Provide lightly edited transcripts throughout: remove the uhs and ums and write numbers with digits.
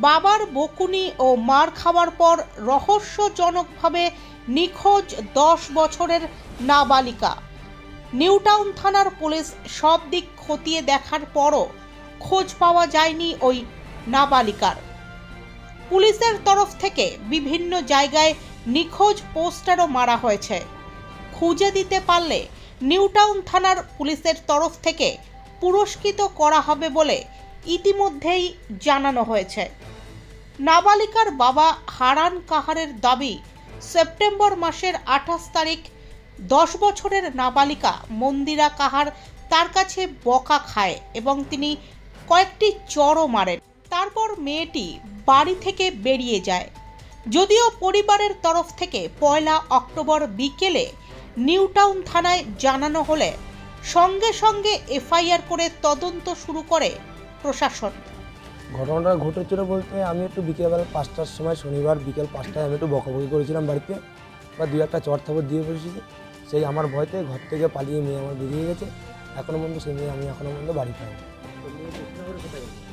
বাবার বকুনি ও মার খাওয়ার পর রহস্যজনকভাবে নিখোঁজ 10 বছরের নাবালিকা। নিউটাউন থানার পুলিশ সব দিক খতিয়ে দেখার পরও খোঁজ পাওয়া যায়নি ওই নাবালিকার। পুলিশের তরফ থেকে বিভিন্ন জায়গায় নিখোঁজ পোস্টারও মারা হয়েছে। খুঁজে দিতে পারলে নিউটাউন থানার পুলিশের তরফ থেকে পুরস্কৃত করা হবে বলে ইতিমধ্যেই জানানো হয়েছে। নাবালিকার বাবা হারান কাহারের দাবি, সেপ্টেম্বর মাসের 28 তারিখ 10 বছরের নাবালিকা মন্দিরা কাহার তার কাছে বকা খায় এবং তিনি কয়েকটি চড়ও মারেন। তারপর মেয়েটি বাড়ি থেকে বেরিয়ে যায়। যদিও পরিবারের তরফ থেকে 1 অক্টোবর বিকেলে নিউটাউন থানায় জানানো হলে সঙ্গে সঙ্গে এফআইআর করে তদন্ত শুরু করে প্রশাসন। ঘটনাটা ঘটেছিল বলতে আমি একটু বিকেলবেলা 5টার সময়, শনিবার বিকেল 5টায় আমি একটু বকাবকি করেছিলাম বাড়িতে, বা 2-1টা চড় থাপড় দিয়ে বসেছি। সেই আমার ভয়তে ঘর থেকে পালিয়ে মেয়ে আমার বেরিয়ে গেছে। এখনও পর্যন্ত সেই মেয়ে আমি এখনও পর্যন্ত বাড়ি পাইনি।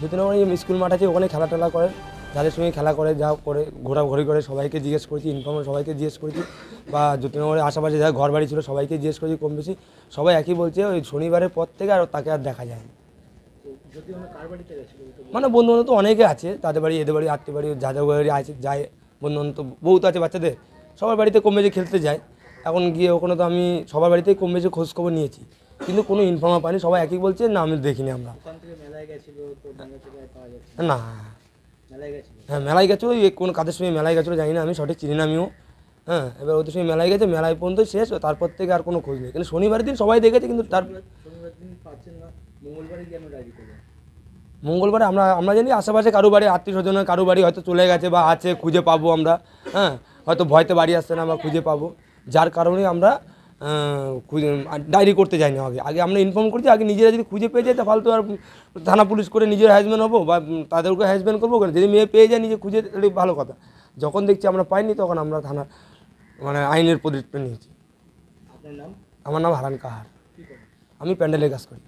যতীনগরে স্কুল মাঠ আছে, ওখানে খেলা টেলা করে, যাদের সঙ্গে খেলা করে, যা করে ঘোরাঘুরি করে সবাইকে জিজ্ঞেস করেছি, ইনফর্মার সবাইকে জিজ্ঞেস করেছি, বা যতীনগরে আশেপাশে যারা ঘর বাড়ি ছিল সবাইকে জিজ্ঞেস করেছি। কম বেশি সবাই একই বলছে, ওই শনিবারের পর থেকে আর তাকে আর দেখা যায়নি। মানে বন্ধু বান্ধব তো অনেকে আছে, তাদের বাড়ি, এদের বাড়ি, আত্মীয় বাড়ি, যাদের বাড়ি আছে যায়, বন্ধু বান্ধব বহুত আছে বাচ্চাদের, সবার বাড়িতে কম বেশি খেলতে যায়। এখন গিয়ে ওখানে তো আমি সবার বাড়িতেই কম বেশি খোঁজখবর নিয়েছি, কিন্তু কোনো ইনফর্মার পাইনি। সবাই একই বলছে, না আমি দেখিনি আমরা। না, হ্যাঁ মেলায় গেছিলো, কোন কাদের সঙ্গে মেলায় গেছিলো জানি না, আমি সঠিক চিনি না আমিও। হ্যাঁ, এবার ওদের সঙ্গে মেলায় গেছে, মেলায় পর্যন্ত শেষ, তারপর থেকে আর কোনো খোঁজ নেই। কিন্তু শনিবারের দিন সবাই দেখেছে, কিন্তু তার মঙ্গলবারে আমরা জানি আশেপাশে কারো বাড়ি, আত্মীয় স্বজনের কারো বাড়ি হয়তো চলে গেছে বা আছে, খুঁজে পাবো আমরা। হ্যাঁ, হয়তো ভয়তে বাড়ি আসছে না, আমরা খুঁজে পাবো, যার কারণে আমরা ডায়েরি করতে যাইনি। আগে আমরা ইনফর্ম করছি, আগে নিজেরা যদি খুঁজে পেয়ে যায় তা ফালতু আর থানা পুলিশ করে নিজের হ্যাজমেন্ট হবো বা তাদেরকে হ্যাজমেন্ট করবো। যদি মেয়ে পেয়ে যায় নিজে খুঁজে, এটা ভালো কথা। যখন দেখছি আমরা পাইনি, তখন আমরা থানা আইনের পদক্ষেপ নিয়েছি। আমার নাম হারান কাহার, আমি প্যান্ডেলের কাজ করি।